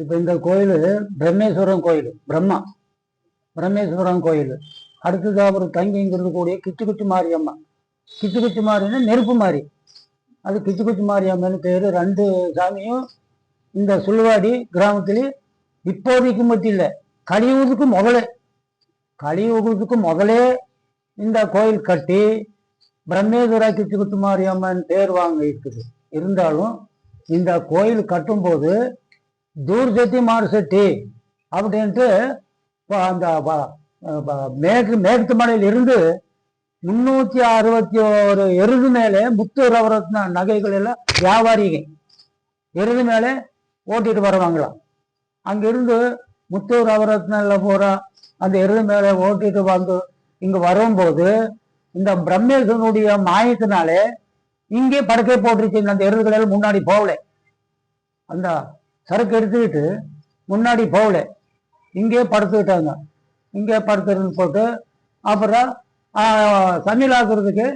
இப்போ இந்த கோயில் பிரம்மேஸ்வரம் கோயில், பிரம்மேஸ்வரம் கோயில். அடுத்தது அவர் தங்கிங்கிறது கூடிய கிச்சுக்குச்சி மாரியம்மா. கிச்சுக்குச்சி மாரின்னா நெருப்பு மாறி, அது கிச்சுக்குச்சி மாரியம்மன்னு பேர். ரெண்டு சாமியும் இந்த சுள்ளுவாடி கிராமத்திலே இப்போதைக்கு மட்டும் இல்லை, கலியுகத்துக்கு முதலே இந்த கோயில் கட்டி பிரம்மேஸ்வர கிச்சுக்குச்சி மாரியம்மன் பேர் வாங்க இருக்குது. இருந்தாலும் இந்த கோயில் கட்டும்போது தூர் சட்டி மாறு சட்டி அப்படின்ட்டு அந்த மேற்கு மலையில் இருந்து 361 எருது மேலே முத்து ரவரத்ன நகைகள் எல்லாம் வியாபாரிங்க எருது மேலே ஓட்டிட்டு வருவாங்களாம். அங்கிருந்து முத்து ரவரத்ன போற அந்த எருது மேலே ஓட்டிட்டு வந்து இங்க வரும்போது இந்த பிரம்மேஸ்வரனுடைய மாயத்தினாலே இங்கே படுக்கை போட்டுருச்சு. அந்த எருதுகள் எல்லாம் முன்னாடி போகல, அந்த சரக்கு எடுத்துக்கிட்டு முன்னாடி போகல, இங்கே படுத்துக்கிட்டாங்க. இங்கே படுத்துருந்து போட்டு அப்புறம் சமையலாக்குறதுக்கு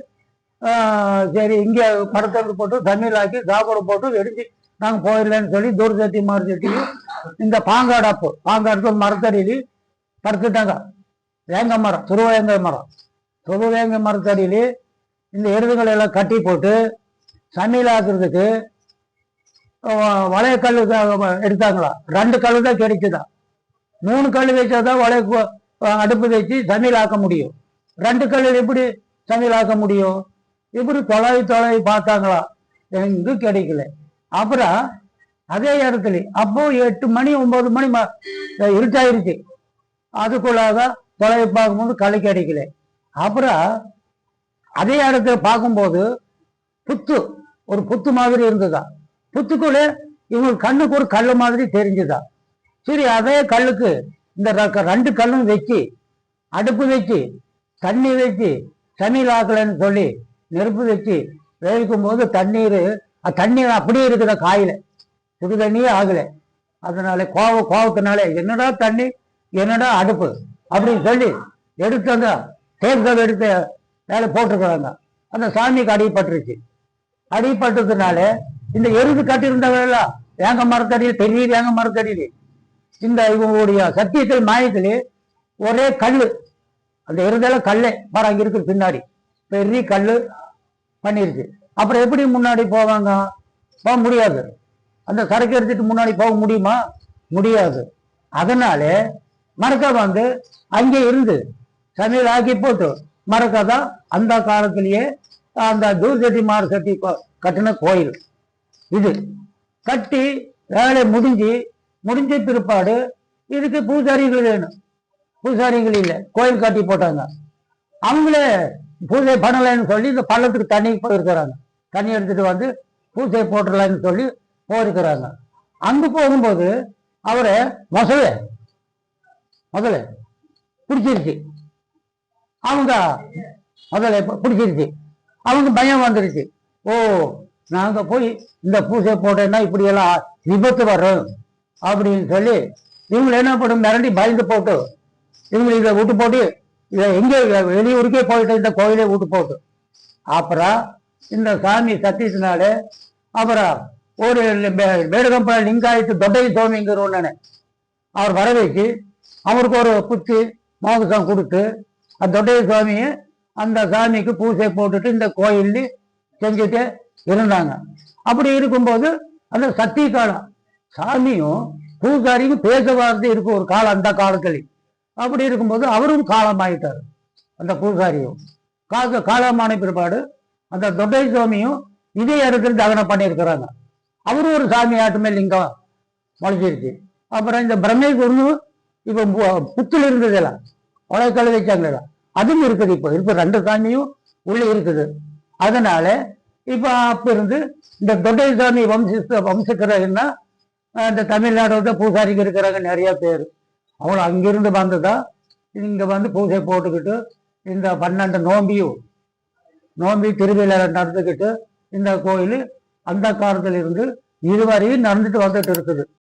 சரி இங்கே படுத்துறது போட்டு சமையலாக்கி சாப்பாடு போட்டு வெடிச்சு நாங்கள் போயிடலன்னு சொல்லி தூர் சட்டி மாறு சட்டியும் இந்த பாங்காடு மரத்தடியில படுத்துட்டாங்க. வேங்க மரம், துருவேங்க மரத்தடியில இந்த எருதுகளை எல்லாம் கட்டி போட்டு சமையலாக்குறதுக்கு வளையக்கல் எடுத்தாங்களா. 2 கல் தான் கிடைக்குதா. 3 கல் வச்சாதான் வளைய அடுப்பு வச்சு சமையல் ஆக்க முடியும். 2 கல்லில் எப்படி சமையல் ஆக்க முடியும்? இப்படி தொலை பார்த்தாங்களா, எங்கும் கிடைக்கல. அப்புறம் அதே இடத்துல அப்போ 8 மணி 9 மணி இருட்டாயிருச்சு. அதுக்குள்ளாக தொலை பார்க்கும்போது களை கிடைக்கல. அப்புறம் அதே இடத்துல பார்க்கும்போது ஒரு புத்து மாதிரி இருந்ததா. புத்துக்குள்ள இவங்களுக்கு கண்ணுக்கு ஒரு கல்லு மாதிரி தெரிஞ்சுதா. சரி, அதே கல்லுக்கு இந்த 2 கல்லும் வச்சு அடுப்பு வச்சு தண்ணி வச்சு சமையல் ஆக்கலன்னு சொல்லி நெருப்பு வச்சு வேவிக்கும் போது தண்ணீர் அப்படியே இருக்குத, காயில சுடு தண்ணியே ஆகல. அதனால கோவத்தினால என்னடா தண்ணி என்னடா அடுப்பு அப்படின்னு சொல்லி எடுத்தாங்க. தேர்தல் எடுத்த வேலை போட்டிருக்கிறாங்க. அந்த சாமிக்கு அடிபட்டதுனால இந்த எருது கட்டியிருந்தவங்க வேங்க மரத்தடியில், பெரிய வேங்க மரத்தடியில் இந்த இவங்களுடைய சத்தியத்தில் மாயத்திலே ஒரே கல்லு, அந்த எருதெல்லாம் கல்லே பாரு அங்க இருக்கு, பின்னாடி பெரிய கல்லு பண்ணிருச்சு. அப்புறம் எப்படி முன்னாடி போவாங்க? போக முடியாது. அந்த சரக்கு எடுத்துட்டு முன்னாடி போக முடியுமா? முடியாது. அதனால மரக்கா வந்து அங்கே இருந்து சமையல் ஆக்கி போட்டு மரக்காதான் அந்த காலத்திலேயே அந்த தூர் சட்டி மாறு சட்டி கட்டின கோயில் இது. கட்டி வேலை முடிஞ்ச பிற்பாடு இதுக்கு பூசாரிகள் வேணும். பூசாரிகள் இல்லை, கோயில் கட்டி போட்டாங்க. அவங்களே பூஜை பண்ணலைன்னு சொல்லி இந்த பள்ளத்துக்கு தண்ணி போயிருக்கிறாங்க. தண்ணி எடுத்துட்டு வந்து பூஜை போட்டுடலான்னு சொல்லி போயிருக்கிறாங்க. அங்கு போகும்போது அவரை முதல்ல பிடிச்சிருச்சு. அவங்க பயம் வந்துருச்சு. ஓ, நாங்க போய் இந்த பூஜை போட்டேன்னா இப்படி எல்லாம் விபத்து வரும் அப்படின்னு சொல்லி இவங்களை என்ன பண்ணும், மிரண்டி பயந்து போட்டு இவங்களை இதை விட்டு போட்டு இதை எங்கே வெளியூருக்கே போயிட்டு இந்த கோயிலே விட்டு போட்டு அப்புறம் இந்த சாமி சத்தியத்தினால அப்புறம் ஒரு வேடுகம்பல லிங்காயத்து தொட்டை சுவாமிங்கிற ஒண்ணு அவர் வர வச்சு அவருக்கு ஒரு புத்தி மோகசம் கொடுத்து அந்த தொட்டை சுவாமியை அந்த சாமிக்கு பூஜை போட்டுட்டு இந்த கோயில் செஞ்சுட்டு இருந்தாங்க. அப்படி இருக்கும்போது அந்த சத்திய காலம் சாமியும் பூசாரிக்கும் பேச வார்த்தை இருக்கும் ஒரு காலம், அந்த காலத்துல. அப்படி இருக்கும்போது அவரும் காலமாயிட்டார். அந்த பூசாரியும் காலமான பிற்பாடு அந்த தொட்டை சுவாமியும் இதே இடத்துல தகனம் பண்ணியிருக்கிறாங்க. அவரும் ஒரு சாமி ஆட்டுமே லிங்கம் முளைச்சிருச்சு. அப்புறம் இந்த பிரம்மேஸ்வரனும் இப்ப புத்துல இருந்ததெல்லாம் உலகக்கல் வச்சாங்களா, அதுவும் இருக்குது. இப்போ 2 சாமியும் உள்ள இருக்குது. அதனால இப்ப அப்ப இருந்து இந்த தொட்டை சாமி வம்சக்கிறன்னா இந்த தமிழ்நாடு பூசாரிக்கு இருக்கிறாங்க நிறைய பேர். அவங்க அங்கிருந்து வந்ததா இங்க வந்து பூஜை போட்டுக்கிட்டு இந்த 12 நோம்பி திருவிழா நடந்துக்கிட்டு இந்த கோயில் அந்த காலத்துல இருந்து இதுவரையும் நடந்துட்டு வந்துட்டு இருக்குது.